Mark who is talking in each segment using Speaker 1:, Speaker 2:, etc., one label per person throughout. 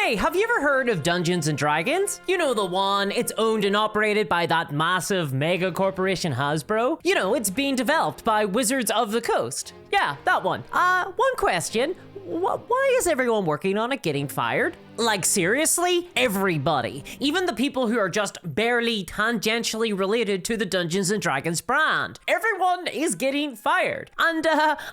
Speaker 1: Hey, have you ever heard of Dungeons & Dragons? You know the one, it's owned and operated by that massive mega corporation Hasbro. You know, it's being developed by Wizards of the Coast. Yeah, that one. One question. Why is everyone working on it getting fired? Like seriously? Everybody. Even the people who are just barely tangentially related to the Dungeons & Dragons brand. Everyone is getting fired. And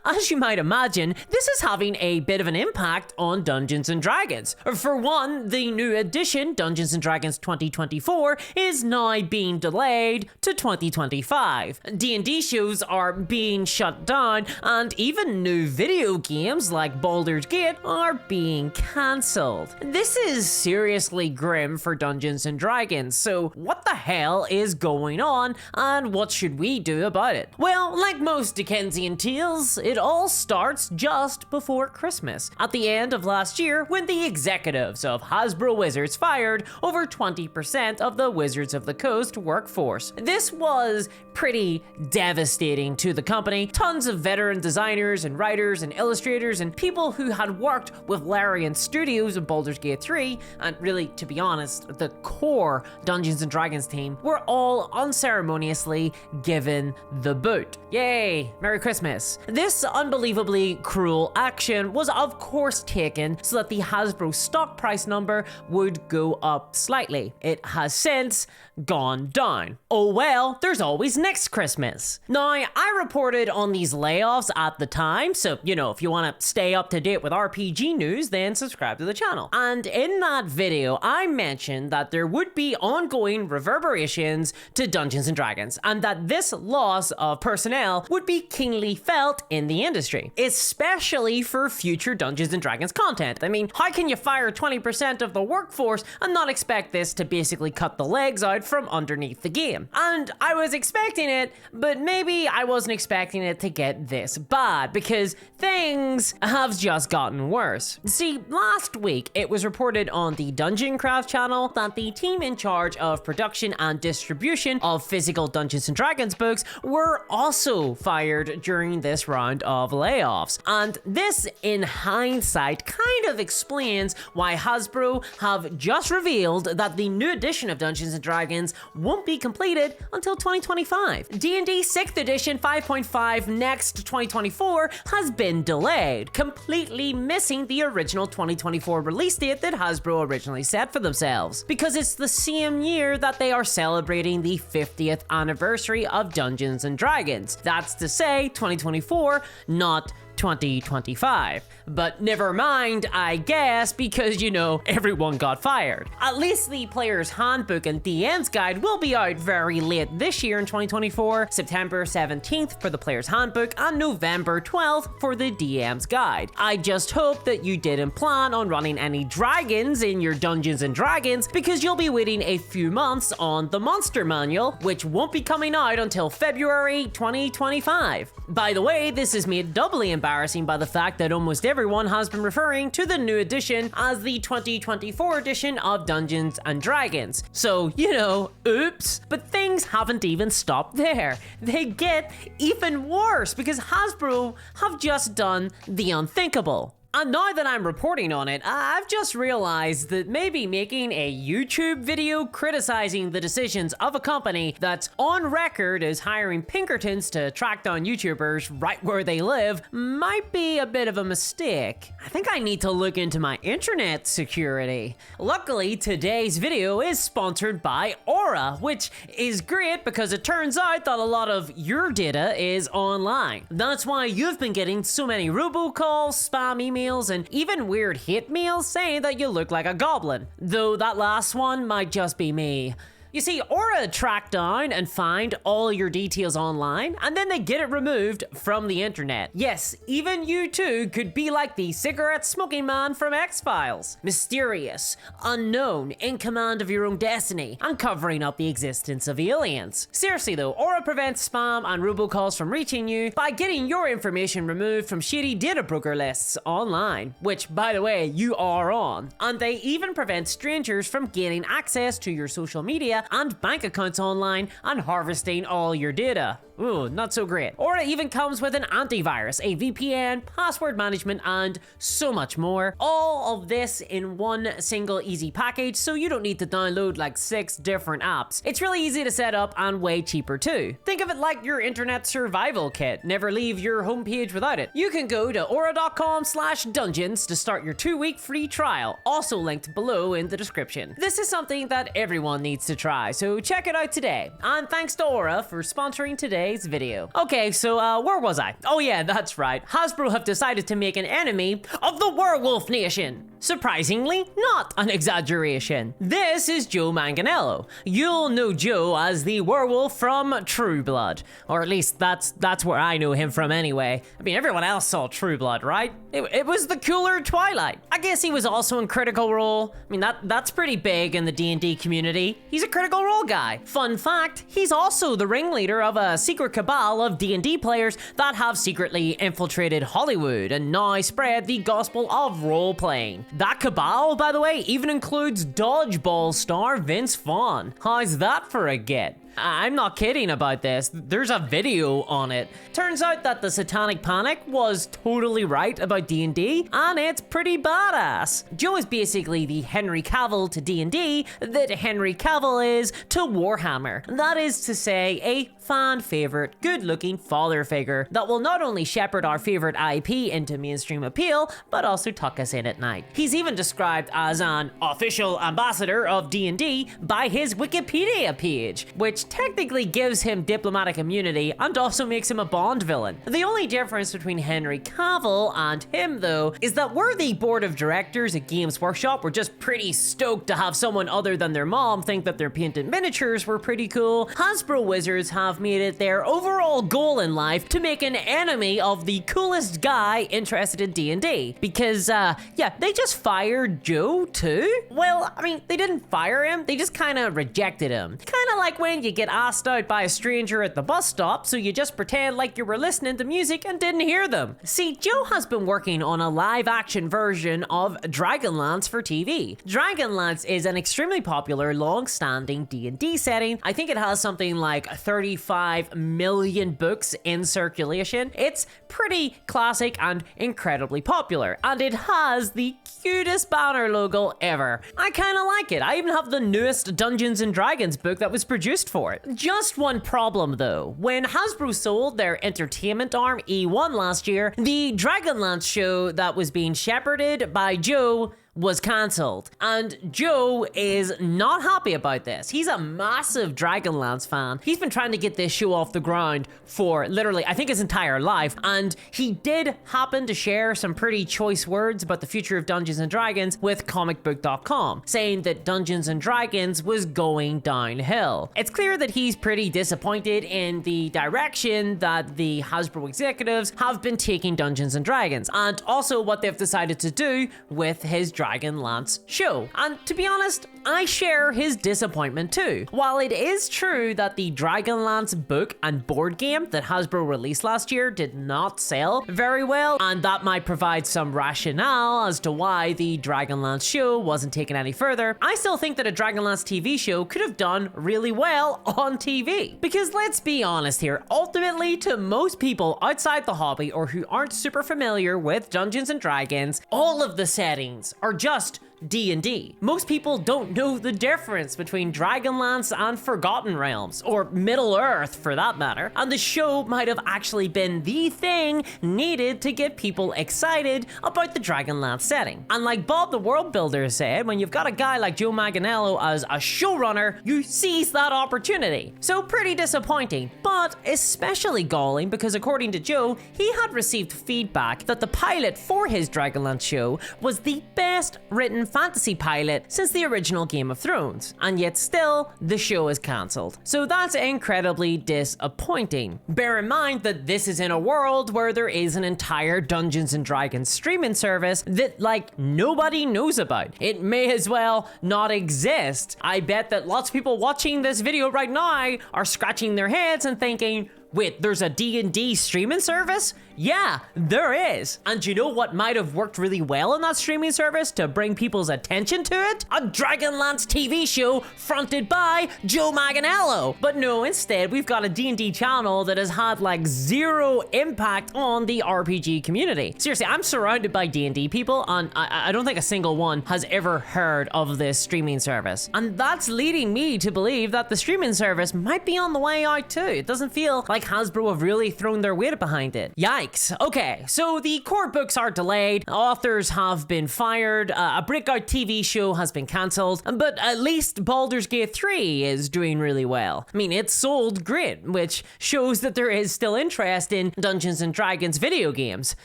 Speaker 1: as you might imagine, this is having a bit of an impact on Dungeons & Dragons. For one, the new edition, Dungeons & Dragons 2024, is now being delayed to 2025. D&D shows are being shut down, and even new video games like Baldur's Gate are being cancelled. This is seriously grim for Dungeons & Dragons, so what the hell is going on, and what should we do about it? Well, like most Dickensian tales, it all starts just before Christmas, at the end of last year when the executives of Hasbro Wizards fired over 20% of the Wizards of the Coast workforce. This was pretty devastating to the company. Tons of veteran designers and writers and illustrators and people who had worked with Larian Studios and Baldur's Gate 3, and really, to be honest, the core Dungeons & Dragons team, were all unceremoniously given the boot. Yay, Merry Christmas. This unbelievably cruel action was of course taken so that the Hasbro stock price number would go up slightly. It has since gone down. Oh well, there's always next Christmas. Now, I reported on these layoffs at the time, so you know, if you want to stay up to date with RPG news, then subscribe to the channel. And in that video, I mentioned that there would be ongoing reverberations to Dungeons & Dragons, and that this loss of personnel would be keenly felt in the industry, especially for future Dungeons & Dragons content. I mean, how can you fire 20% of the workforce and not expect this to basically cut the legs out from underneath the game? And I was expecting it, but maybe I wasn't expecting it to get this bad, because things have just gotten worse. See, last week it was reported on the Dungeon Craft channel that the team in charge of production and distribution of physical Dungeons & Dragons books were also fired during this round of layoffs. And this, in hindsight, kind of explains why Hasbro have just revealed that the new edition of Dungeons & Dragons won't be completed until 2025. D&D 6th edition 5.5 next 2024 has been delayed, completely missing the original 2024 release date that Hasbro originally set for themselves, because it's the same year that they are celebrating the 50th anniversary of Dungeons & Dragons. That's to say 2024, not 2025. But never mind, I guess, because you know, everyone got fired. At least the player's handbook and DM's guide will be out very late this year in 2024, September 17th for the player's handbook and November 12th for the DM's guide. I just hope that you didn't plan on running any dragons in your Dungeons & Dragons, because you'll be waiting a few months on the monster manual, which won't be coming out until February 2025. By the way, this is made doubly embarrassing by the fact that almost everyone has been referring to the new edition as the 2024 edition of Dungeons & Dragons. So, you know, oops. But things haven't even stopped there. They get even worse, because Hasbro have just done the unthinkable. And now that I'm reporting on it, I've just realized that maybe making a YouTube video criticizing the decisions of a company that's on record as hiring Pinkertons to track down YouTubers right where they live might be a bit of a mistake. I think I need to look into my internet security. Luckily, today's video is sponsored by Aura, which is great because it turns out that a lot of your data is online. That's why you've been getting so many robocalls, spam emails, and even weird hate mails saying that you look like a goblin. Though that last one might just be me. You see, Aura track down and find all your details online, and then they get it removed from the internet. Yes, even you too could be like the cigarette smoking man from X-Files. Mysterious, unknown, in command of your own destiny, and covering up the existence of aliens. Seriously though, Aura prevents spam and robocalls from reaching you by getting your information removed from shady data broker lists online, which, by the way, you are on. And they even prevent strangers from gaining access to your social media and bank accounts online and harvesting all your data. Ooh, not so great. Or it even comes with an antivirus, a VPN, password management, and so much more. All of this in one single easy package, so you don't need to download like 6 different apps. It's really easy to set up and way cheaper too. Think of it like your internet survival kit. Never leave your homepage without it. You can go to aura.com/dungeons to start your 2-week free trial, also linked below in the description. This is something that everyone needs to try, so check it out today. And thanks to Aura for sponsoring today's video. Okay, so where was I? Oh yeah, that's right. Hasbro have decided to make an enemy of the Werewolf Nation. Surprisingly, not an exaggeration. This is Joe Manganelo. You'll know Joe as the werewolf from True Blood. Or at least that's where I know him from anyway. I mean, everyone else saw True Blood, right? It was the cooler Twilight. I guess he was also in Critical Role. I mean, that's pretty big in the D&D community. He's a Critical Role guy. Fun fact, he's also the ringleader of a secret cabal of D&D players that have secretly infiltrated Hollywood and now spread the gospel of role-playing. That cabal, by the way, even includes dodgeball star Vince Vaughn. How's that for a get? I'm not kidding about this. There's a video on it. Turns out that the Satanic Panic was totally right about D&D, and it's pretty badass. Joe is basically the Henry Cavill to D&D that Henry Cavill is to Warhammer. That is to say, a fan favorite, good-looking father figure that will not only shepherd our favorite IP into mainstream appeal, but also tuck us in at night. He's even described as an official ambassador of D&D by his Wikipedia page, which technically gives him diplomatic immunity and also makes him a Bond villain. The only difference between Henry Cavill and him, though, is that we're the board of directors at Games Workshop. We're just pretty stoked to have someone other than their mom think that their painted miniatures were pretty cool. Hasbro Wizards have made it their overall goal in life to make an enemy of the coolest guy interested in D&D. Because, yeah, they just fired Joe, too? Well, I mean, they didn't fire him, they just kinda rejected him. Kinda like when you get asked out by a stranger at the bus stop, so you just pretend like you were listening to music and didn't hear them. See, Joe has been working on a live-action version of Dragonlance for TV. Dragonlance is an extremely popular, long-standing D&D setting. I think it has something like 35 million books in circulation. It's pretty classic and incredibly popular, and it has the cutest banner logo ever. I kinda like it. I even have the newest Dungeons & Dragons book that was produced for it. Just one problem though. When Hasbro sold their entertainment arm E1 last year, the Dragonlance show that was being shepherded by Joe was cancelled. And Joe is not happy about this. He's a massive Dragonlance fan. He's been trying to get this show off the ground for literally, I think, his entire life. And he did happen to share some pretty choice words about the future of Dungeons & Dragons with comicbook.com, saying that Dungeons & Dragons was going downhill. It's clear that he's pretty disappointed in the direction that the Hasbro executives have been taking Dungeons & Dragons, and also what they've decided to do with his Dragonlance show. And to be honest, I share his disappointment too. While it is true that the Dragonlance book and board game that Hasbro released last year did not sell very well, and that might provide some rationale as to why the Dragonlance show wasn't taken any further, I still think that a Dragonlance TV show could have done really well on TV. Because let's be honest here, ultimately to most people outside the hobby or who aren't super familiar with Dungeons & Dragons, all of the settings are just D&D. Most people don't know the difference between Dragonlance and Forgotten Realms, or Middle Earth for that matter, and the show might have actually been the thing needed to get people excited about the Dragonlance setting. And like Bob the World Builder said, when you've got a guy like Joe Manganelo as a showrunner, you seize that opportunity. So pretty disappointing, but especially galling because according to Joe, he had received feedback that the pilot for his Dragonlance show was the best written fantasy pilot since the original Game of Thrones, and yet still, the show is cancelled. So that's incredibly disappointing. Bear in mind that this is in a world where there is an entire Dungeons & Dragons streaming service that, like, nobody knows about. It may as well not exist. I bet that lots of people watching this video right now are scratching their heads and thinking, wait, there's a D&D streaming service? Yeah, there is. And you know what might have worked really well on that streaming service to bring people's attention to it? A Dragonlance TV show fronted by Joe Manganelo. But no, instead we've got a D&D channel that has had like zero impact on the RPG community. Seriously, I'm surrounded by D&D people and I don't think a single one has ever heard of this streaming service. And that's leading me to believe that the streaming service might be on the way out too. It doesn't feel like Hasbro have really thrown their weight behind it. Yikes. Okay, so the core books are delayed, authors have been fired, a breakout TV show has been cancelled, but at least Baldur's Gate 3 is doing really well. I mean, it sold great, which shows that there is still interest in Dungeons and Dragons video games,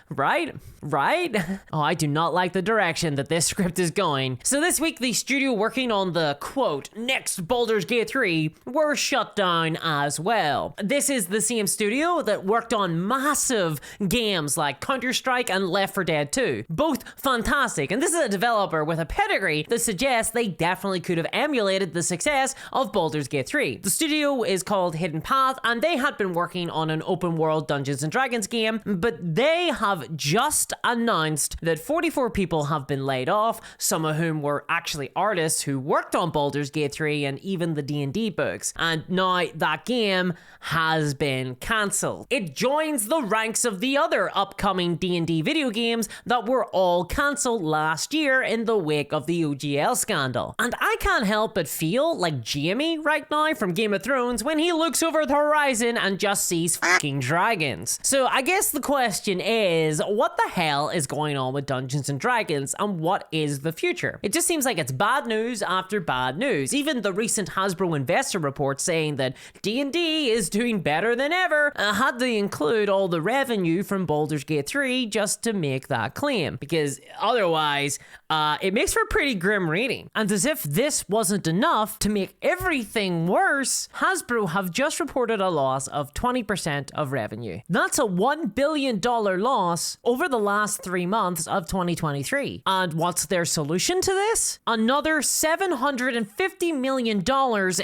Speaker 1: right? Right? Oh, I do not like the direction that this script is going. So this week, the studio working on the, quote, next Baldur's Gate 3 were shut down as well. This is the same studio that worked on massive games like Counter-Strike and Left 4 Dead 2. Both fantastic, and this is a developer with a pedigree that suggests they definitely could have emulated the success of Baldur's Gate 3. The studio is called Hidden Path, and they had been working on an open-world Dungeons and Dragons game, but they have just announced that 44 people have been laid off, some of whom were actually artists who worked on Baldur's Gate 3 and even the D&D books, and now that game has been cancelled. It joins the ranks of the other upcoming D&D video games that were all cancelled last year in the wake of the OGL scandal. And I can't help but feel like Jaime right now from Game of Thrones when he looks over the horizon and just sees fucking dragons. So I guess the question is, what the hell is going on with Dungeons and Dragons and what is the future? It just seems like it's bad news after bad news. Even the recent Hasbro investor report saying that D&D is doing better than ever had to include all the revenue from Baldur's Gate 3 just to make that claim, because otherwise it makes for pretty grim reading. And as if this wasn't enough to make everything worse, Hasbro have just reported a loss of 20% of revenue. That's a $1 billion loss over the last 3 months of 2023. And what's their solution to this? Another $750 million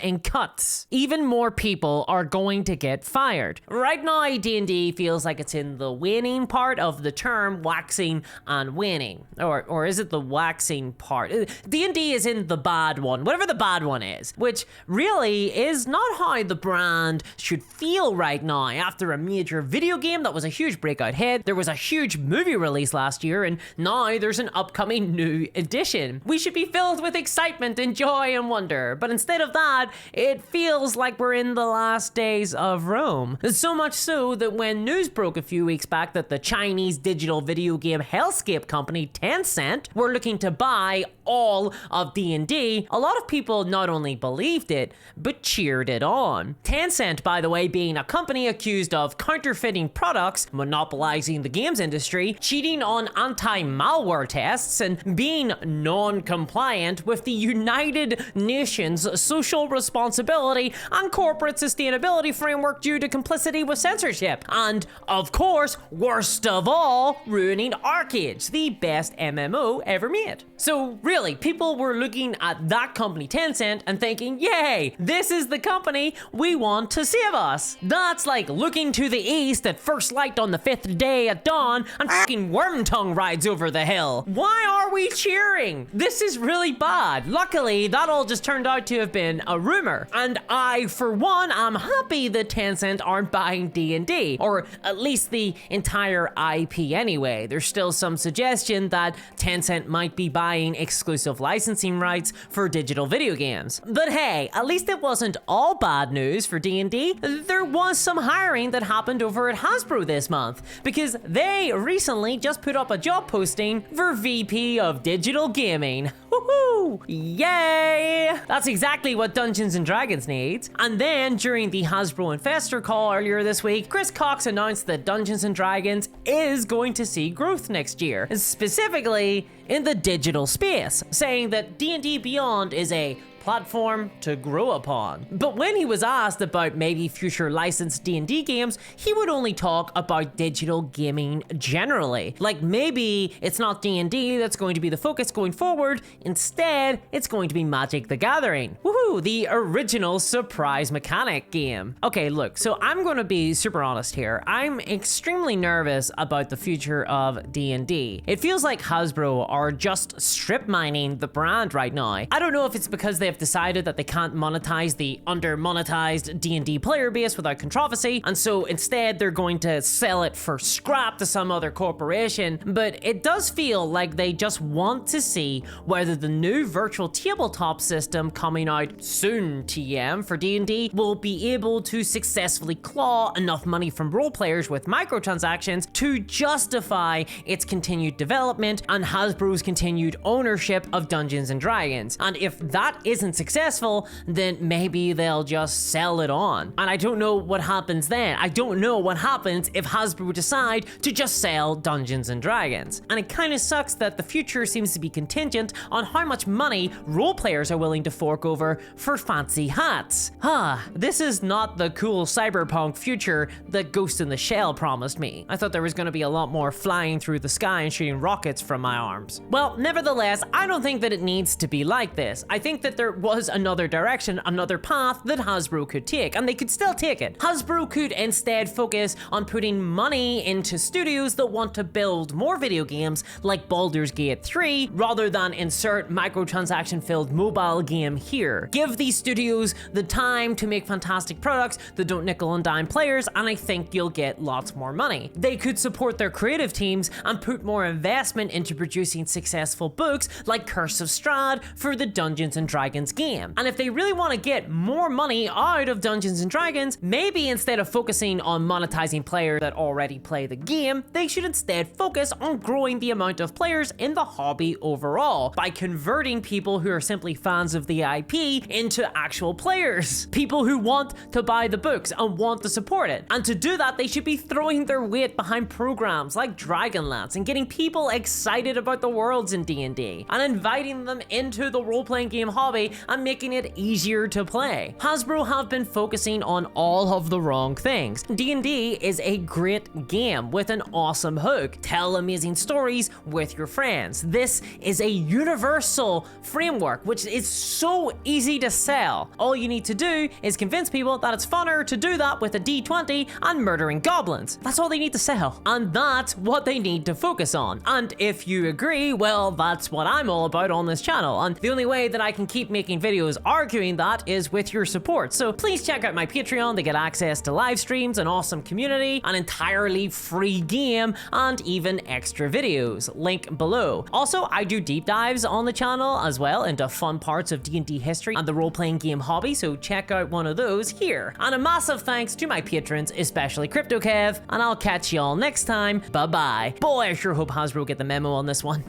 Speaker 1: in cuts. Even more people are going to get fired. Right now, D&D feels like it's in the waning part of the term waxing and waning. Or is it the waxing part? D&D is in the bad one, whatever the bad one is, which really is not how the brand should feel right now. After a major video game that was a huge breakout hit, there was a huge movie release last year, and now there's an upcoming new edition. We should be filled with excitement and joy and wonder, but instead of that, it feels like we're in the last days of Rome. So much so that when news broke a few weeks back that the Chinese digital video game hellscape company Tencent were looking to buy all of D&D, a lot of people not only believed it, but cheered it on. Tencent, by the way, being a company accused of counterfeiting products, monopolizing the games industry, cheating on anti-malware tests, and being non-compliant with the United Nations Social Responsibility and Corporate Sustainability Framework due to complicity with censorship. And, of course, worst of all, ruining arcades, the best MMO ever made. So really, people were looking at that company Tencent and thinking, yay, this is the company we want to save us. That's like looking to the east at first light on the 5th day at dawn and fucking Wormtongue rides over the hill. Why are we cheering? This is really bad. Luckily, that all just turned out to have been a rumor. And I, for one, am happy that Tencent aren't buying D&D, or at least the entire IP anyway. There's still some suggestion that Tencent might be buying exclusive licensing rights for digital video games. But hey, at least it wasn't all bad news for D&D. There was some hiring that happened over at Hasbro this month, because they recently just put up a job posting for VP of Digital Gaming. Woohoo! Yay! That's exactly what Dungeons and Dragons needs. And then during the Hasbro investor call earlier this week, Chris Cox announced that Dungeons and Dragons is going to see growth next year, specifically in the digital space, saying that D&D Beyond is a platform to grow upon. But when he was asked about maybe future licensed D&D games, he would only talk about digital gaming generally. Like maybe it's not D&D that's going to be the focus going forward, instead it's going to be Magic the Gathering. Woohoo, the original surprise mechanic game. Okay, look, so I'm gonna be super honest here. I'm extremely nervous about the future of D&D. It feels like Hasbro are just strip mining the brand right now. I don't know if it's because they have decided that they can't monetize the under-monetized D&D player base without controversy, and so instead they're going to sell it for scrap to some other corporation, but it does feel like they just want to see whether the new virtual tabletop system coming out soon, TM, for D&D will be able to successfully claw enough money from role players with microtransactions to justify its continued development and Hasbro's continued ownership of Dungeons and Dragons. And if that isn't successful, then maybe they'll just sell it on. And I don't know what happens then. I don't know what happens if Hasbro decide to just sell Dungeons and Dragons. And it kind of sucks that the future seems to be contingent on how much money role players are willing to fork over for fancy hats. This is not the cool cyberpunk future that Ghost in the Shell promised me. I thought there was going to be a lot more flying through the sky and shooting rockets from my arms. Well, nevertheless, I don't think that it needs to be like this. I think that there was another direction, another path that Hasbro could take, and they could still take it. Hasbro could instead focus on putting money into studios that want to build more video games like Baldur's Gate 3, rather than insert microtransaction-filled mobile game here. Give these studios the time to make fantastic products that don't nickel and dime players, and I think you'll get lots more money. They could support their creative teams and put more investment into producing successful books like Curse of Strahd for the Dungeons and Dragons game. And if they really want to get more money out of Dungeons and Dragons, maybe instead of focusing on monetizing players that already play the game, they should instead focus on growing the amount of players in the hobby overall by converting people who are simply fans of the IP into actual players. People who want to buy the books and want to support it. And to do that, they should be throwing their weight behind programs like Dragonlance and getting people excited about the worlds in D&D and inviting them into the role-playing game hobby and making it easier to play. Hasbro have been focusing on all of the wrong things. D&D is a great game with an awesome hook. Tell amazing stories with your friends. This is a universal framework which is so easy to sell. All you need to do is convince people that it's funner to do that with a D20 and murdering goblins. That's all they need to sell. And that's what they need to focus on. And if you agree, well, that's what I'm all about on this channel. And the only way that I can keep making videos arguing that is with your support. So please check out my Patreon to get access to live streams, an awesome community, an entirely free game, and even extra videos. Link below. Also, I do deep dives on the channel as well into fun parts of D&D history and the role-playing game hobby, so check out one of those here. And a massive thanks to my patrons, especially CryptoKev, and I'll catch y'all next time. Bye-bye. Boy, I sure hope Hasbro get the memo on this one.